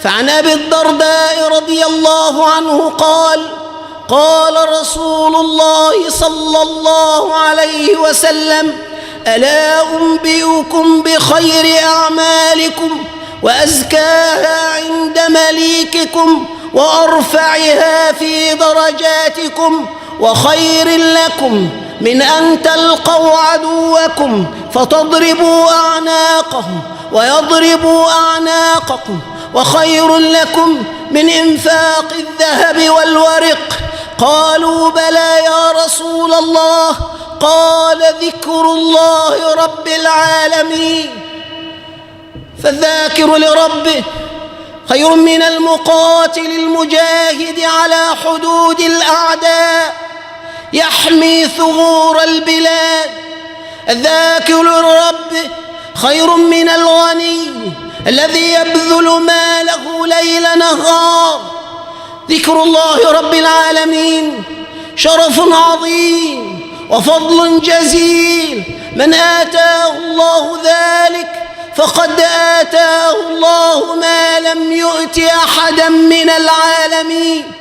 فعن أبي الدرداء رضي الله عنه قال: قال رسول الله صلى الله عليه وسلم: ألا أنبئكم بخير أعمالكم وأزكاها عند مليككم وأرفعها في درجاتكم وخير لكم من أن تلقوا عدوكم فتضربوا أعناقهم ويضربوا أعناقكم، وخير لكم من إنفاق الذهب والورق؟ قالوا: بلى يا رسول الله. قال: ذكر الله رب العالمين. فالذاكر لربه خير من المقاتل المجاهد على حدود الأعداء يحمي ثغور البلاد. الذاكر لربه خير من الغني الذي يبذل ماله ليل نهار. ذكر الله رب العالمين شرف عظيم وفضل جزيل، من آتاه الله ذلك فقد آتاه الله ما لم يؤت أحدا من العالمين.